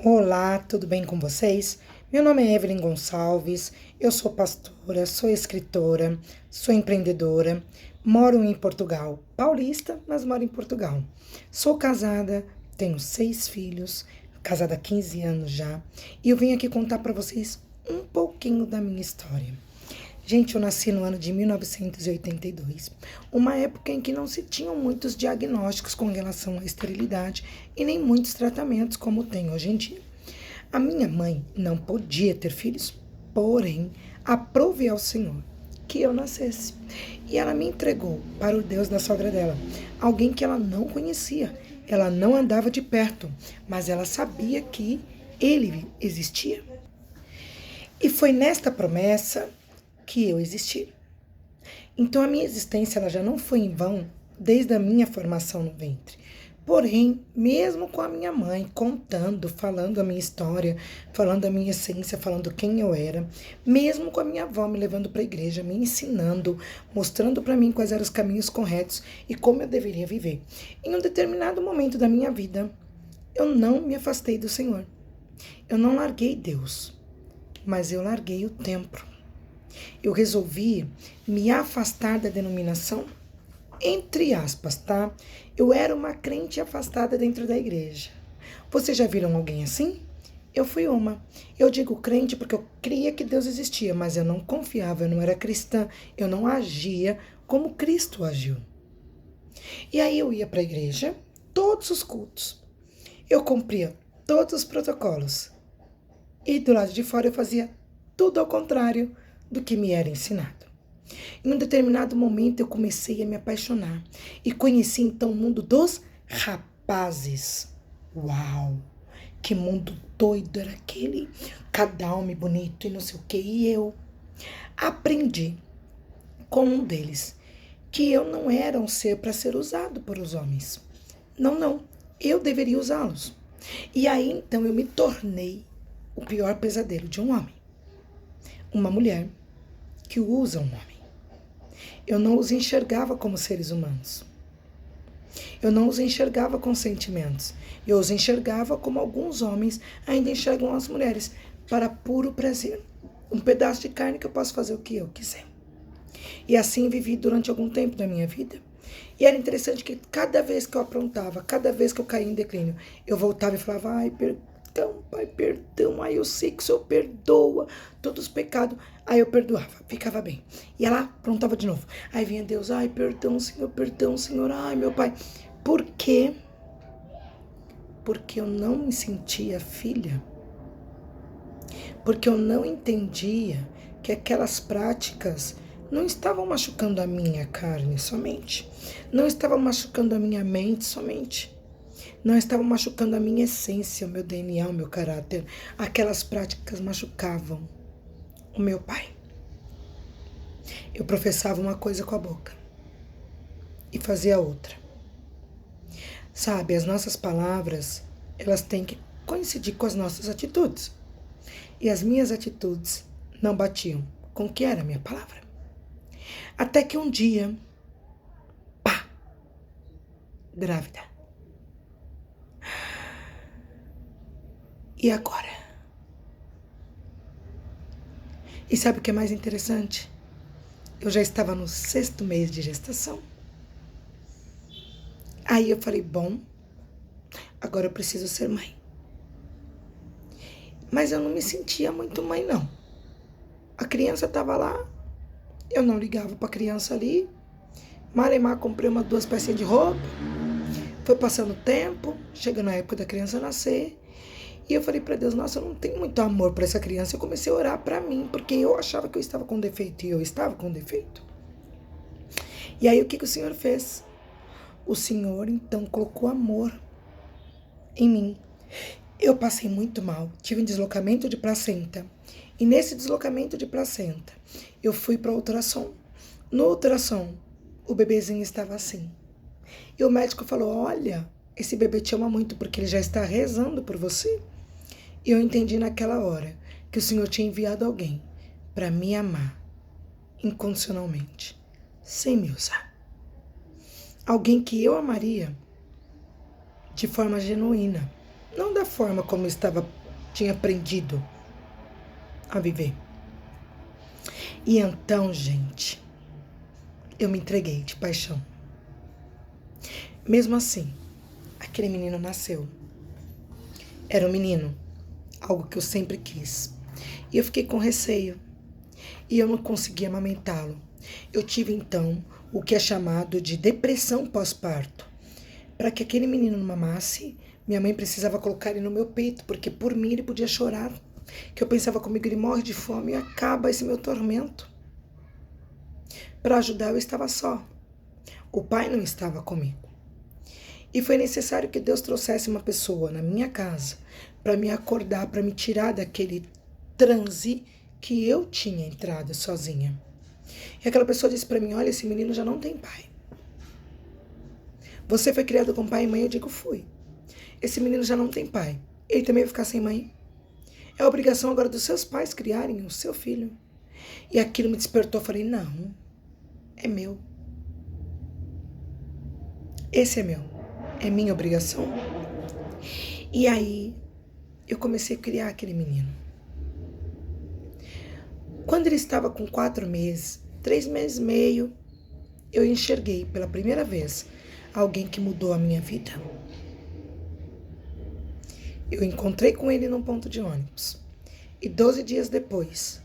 Olá, tudo bem com vocês? Meu nome é Evelyn Gonçalves, eu sou pastora, sou escritora, sou empreendedora, moro em Portugal, paulista, mas moro em Portugal. Sou casada, tenho 6 filhos, casada há 15 anos já, e eu vim aqui contar para vocês um pouquinho da minha história. Gente, eu nasci no ano de 1982, uma época em que não se tinham muitos diagnósticos com relação à esterilidade e nem muitos tratamentos como tem hoje em dia. A minha mãe não podia ter filhos, porém, aprove ao Senhor que eu nascesse. E ela me entregou para o Deus da sogra dela, alguém que ela não conhecia, ela não andava de perto, mas ela sabia que ele existia. E foi nesta promessa que eu existi. Então a minha existência ela já não foi em vão desde a minha formação no ventre. Porém, mesmo com a minha mãe contando, falando a minha história, falando a minha essência, falando quem eu era, mesmo com a minha avó me levando para a igreja, me ensinando, mostrando para mim quais eram os caminhos corretos e como eu deveria viver. Em um determinado momento da minha vida, eu não me afastei do Senhor. Eu não larguei Deus, mas eu larguei o templo. Eu resolvi me afastar da denominação, entre aspas, tá? Eu era uma crente afastada dentro da igreja. Vocês já viram alguém assim? Eu fui uma. Eu digo crente porque eu cria que Deus existia, mas eu não confiava, eu não era cristã, eu não agia como Cristo agiu. E aí eu ia para a igreja, todos os cultos. Eu cumpria todos os protocolos. E do lado de fora eu fazia tudo ao contrário do que me era ensinado. Em um determinado momento eu comecei a me apaixonar e conheci então o mundo dos rapazes. Uau! Que mundo doido era aquele! Cada homem bonito e não sei o que. E eu aprendi com um deles que eu não era um ser para ser usado por os homens. Não, não. Eu deveria usá-los. E aí então eu me tornei o pior pesadelo de um homem. Uma mulher que usa um homem. Eu não os enxergava como seres humanos. Eu não os enxergava com sentimentos. Eu os enxergava como alguns homens ainda enxergam as mulheres, para puro prazer. Um pedaço de carne que eu posso fazer o que eu quiser. E assim vivi durante algum tempo da minha vida. E era interessante que cada vez que eu aprontava, cada vez que eu caía em declínio, eu voltava e falava, ai, perdão, pai, perdão, ai, eu sei que o Senhor perdoa todos os pecados. Aí eu perdoava, ficava bem. E ela aprontava de novo. Aí vinha Deus, ai, perdão, Senhor, ai, meu pai. Por quê? Porque eu não me sentia filha. Porque eu não entendia que aquelas práticas não estavam machucando a minha carne somente. Não estavam machucando a minha mente somente. Não estavam machucando a minha essência, o meu DNA, o meu caráter. Aquelas práticas machucavam o meu pai. Eu professava uma coisa com a boca e fazia outra. Sabe, as nossas palavras, elas têm que coincidir com as nossas atitudes. E as minhas atitudes não batiam com o que era a minha palavra. Até que um dia, pá, grávida. E agora? E sabe o que é mais interessante? Eu já estava no 6º mês de gestação. Aí eu falei, bom, agora eu preciso ser mãe. Mas eu não me sentia muito mãe, não. A criança estava lá, eu não ligava para a criança ali. Malemar, comprei 2 pecinhas de roupa. Foi passando o tempo, chegando a época da criança nascer. E eu falei para Deus, nossa, eu não tenho muito amor para essa criança. Eu comecei a orar para mim, porque eu achava que eu estava com defeito. E eu estava com defeito. E aí o que o Senhor fez? O Senhor, então, colocou amor em mim. Eu passei muito mal, tive um deslocamento de placenta. E nesse deslocamento de placenta, eu fui para o ultrassom. No ultrassom, o bebezinho estava assim. E o médico falou, olha, esse bebê te ama muito porque ele já está rezando por você. E eu entendi naquela hora que o Senhor tinha enviado alguém para me amar incondicionalmente, sem me usar. Alguém que eu amaria de forma genuína, não da forma como eu tinha aprendido a viver. E então, gente, eu me entreguei de paixão. Mesmo assim, aquele menino nasceu. Era um menino, algo que eu sempre quis. E eu fiquei com receio. E eu não conseguia amamentá-lo. Eu tive, então, o que é chamado de depressão pós-parto. Para que aquele menino não mamasse, minha mãe precisava colocar ele no meu peito, porque por mim ele podia chorar. Que eu pensava comigo, ele morre de fome e acaba esse meu tormento. Para ajudar, eu estava só. O pai não estava comigo. E foi necessário que Deus trouxesse uma pessoa na minha casa para me acordar, para me tirar daquele transe que eu tinha entrado sozinha. E aquela pessoa disse para mim, olha, esse menino já não tem pai. Você foi criado com pai e mãe? Eu digo, fui. Esse menino já não tem pai. Ele também vai ficar sem mãe? É a obrigação agora dos seus pais criarem o seu filho. E aquilo me despertou. Eu falei, não, é meu. Esse é meu. É minha obrigação. E aí, eu comecei a criar aquele menino. Quando ele estava com 4 meses, 3 meses e meio, eu enxerguei pela primeira vez alguém que mudou a minha vida. Eu encontrei com ele num ponto de ônibus. E 12 dias depois,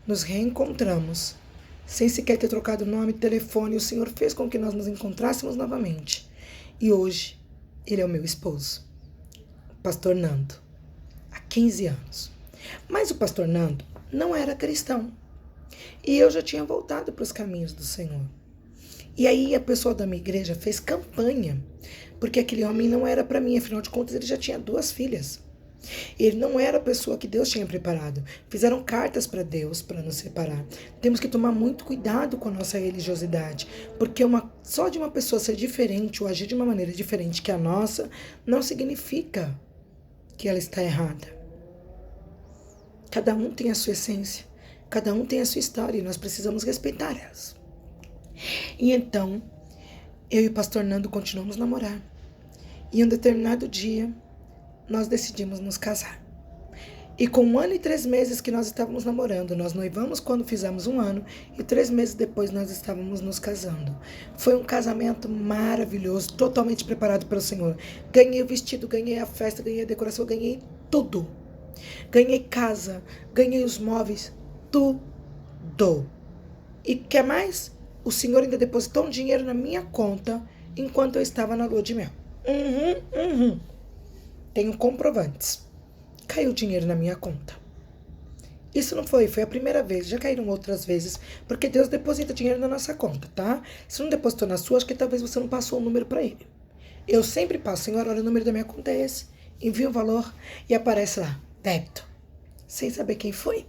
nos reencontramos. Sem sequer ter trocado nome e telefone, o Senhor fez com que nós nos encontrássemos novamente. E hoje, ele é o meu esposo, o pastor Nando, há 15 anos. Mas o pastor Nando não era cristão. E eu já tinha voltado para os caminhos do Senhor. E aí a pessoa da minha igreja fez campanha, porque aquele homem não era para mim, afinal de contas ele já tinha 2 filhas. Ele não era a pessoa que Deus tinha preparado. Fizeram cartas para Deus para nos separar. Temos que tomar muito cuidado com a nossa religiosidade, porque só de uma pessoa ser diferente ou agir de uma maneira diferente que a nossa, não significa que ela está errada. Cada um tem a sua essência, cada um tem a sua história e nós precisamos respeitar elas. E então, eu e o pastor Nando continuamos a namorar. E um determinado dia, nós decidimos nos casar. E com 1 ano e 3 meses que nós estávamos namorando, nós noivamos quando fizemos 1 ano e 3 meses depois nós estávamos nos casando. Foi um casamento maravilhoso, totalmente preparado pelo Senhor. Ganhei o vestido, ganhei a festa, ganhei a decoração, ganhei tudo. Ganhei casa, ganhei os móveis, tudo. E quer mais? O Senhor ainda depositou um dinheiro na minha conta enquanto eu estava na lua de mel. Tenho comprovantes. Caiu dinheiro na minha conta. Isso não foi a primeira vez, já caíram outras vezes, porque Deus deposita dinheiro na nossa conta, tá? Se não depositou na sua, acho que talvez você não passou o número para ele. Eu sempre passo, Senhor, olha, o número da minha conta é esse, envio o valor e aparece lá, débito. Sem saber quem foi.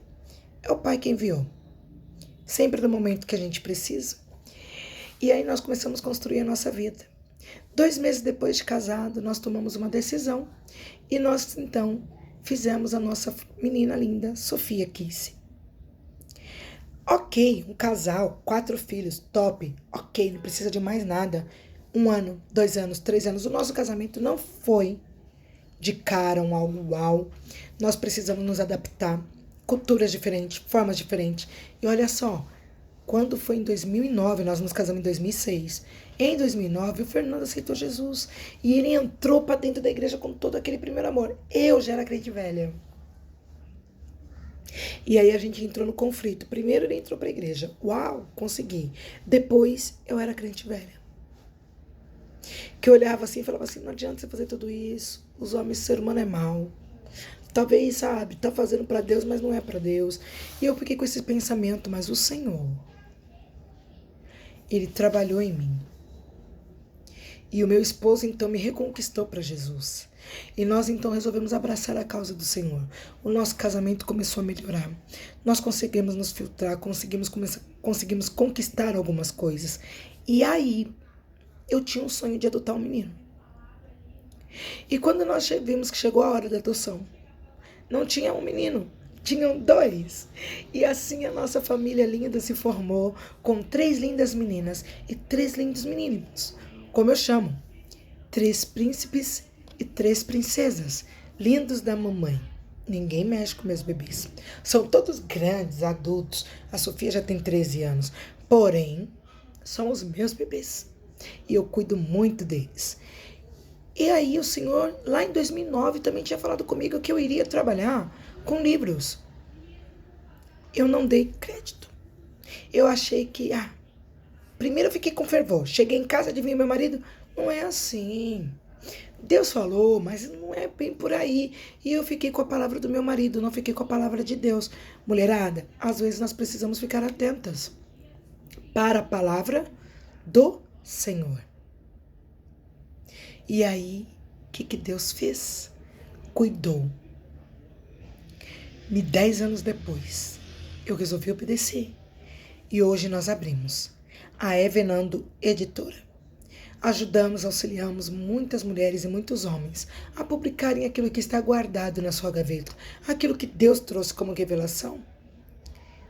É o Pai que enviou. Sempre no momento que a gente precisa. E aí nós começamos a construir a nossa vida. 2 meses depois de casado, nós tomamos uma decisão e nós, então, fizemos a nossa menina linda, Sofia Kissy. Ok, um casal, 4 filhos, top. Ok, não precisa de mais nada. 1 ano, 2 anos, 3 anos. O nosso casamento não foi de cara um algo uau. Nós precisamos nos adaptar. Culturas diferentes, formas diferentes. E olha só, quando foi em 2009, nós nos casamos em 2006. Em 2009, o Fernando aceitou Jesus. E ele entrou para dentro da igreja com todo aquele primeiro amor. Eu já era crente velha. E aí a gente entrou no conflito. Primeiro ele entrou para a igreja. Uau, consegui. Depois eu era crente velha. Que eu olhava assim e falava assim, não adianta você fazer tudo isso. Os homens, o ser humano é mau. Talvez, sabe, tá fazendo para Deus, mas não é para Deus. E eu fiquei com esse pensamento, mas o Senhor, Ele trabalhou em mim. E o meu esposo, então, me reconquistou para Jesus. E nós, então, resolvemos abraçar a causa do Senhor. O nosso casamento começou a melhorar. Nós conseguimos nos filtrar, conseguimos conquistar algumas coisas. E aí, eu tinha um sonho de adotar um menino. E quando nós vimos que chegou a hora da adoção, não tinha um menino, tinham 2. E assim a nossa família linda se formou com 3 lindas meninas e 3 lindos meninos. Como eu chamo, 3 príncipes e 3 princesas. lindos da mamãe. Ninguém mexe com meus bebês. São todos grandes, adultos. A Sofia já tem 13 anos. Porém, são os meus bebês. E eu cuido muito deles. E aí o Senhor, lá em 2009, também tinha falado comigo que eu iria trabalhar com livros. Eu não dei crédito. Eu achei que, primeiro eu fiquei com fervor. Cheguei em casa, adivinha meu marido? Não é assim. Deus falou, mas não é bem por aí. E eu fiquei com a palavra do meu marido, não fiquei com a palavra de Deus. Mulherada, às vezes nós precisamos ficar atentas para a palavra do Senhor. E aí, o que Deus fez? Cuidou. 10 anos depois, eu resolvi obedecer. E hoje nós abrimos a Evenando Editora. Ajudamos, auxiliamos muitas mulheres e muitos homens a publicarem aquilo que está guardado na sua gaveta, aquilo que Deus trouxe como revelação.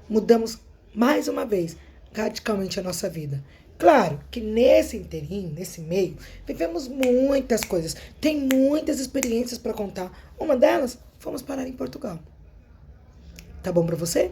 Mudamos mais uma vez radicalmente a nossa vida. Claro que nesse inteirinho, nesse meio, vivemos muitas coisas, tem muitas experiências para contar. Uma delas, fomos parar em Portugal. Tá bom para você?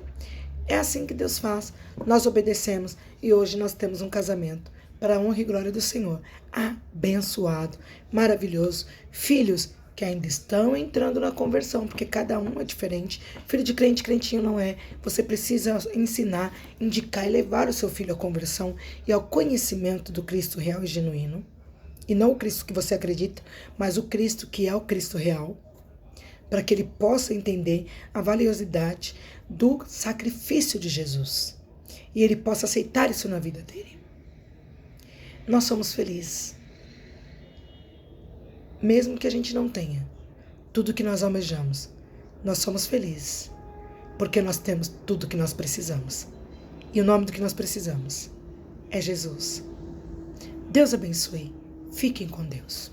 É assim que Deus faz. Nós obedecemos e hoje nós temos um casamento para a honra e glória do Senhor. Abençoado, maravilhoso. Filhos que ainda estão entrando na conversão, porque cada um é diferente. Filho de crente, crentinho não é. Você precisa ensinar, indicar e levar o seu filho à conversão e ao conhecimento do Cristo real e genuíno. E não o Cristo que você acredita, mas o Cristo que é o Cristo real. Para que ele possa entender a valiosidade do sacrifício de Jesus. E ele possa aceitar isso na vida dele. Nós somos felizes. Mesmo que a gente não tenha tudo que nós almejamos, nós somos felizes. Porque nós temos tudo que nós precisamos. E o nome do que nós precisamos é Jesus. Deus abençoe. Fiquem com Deus.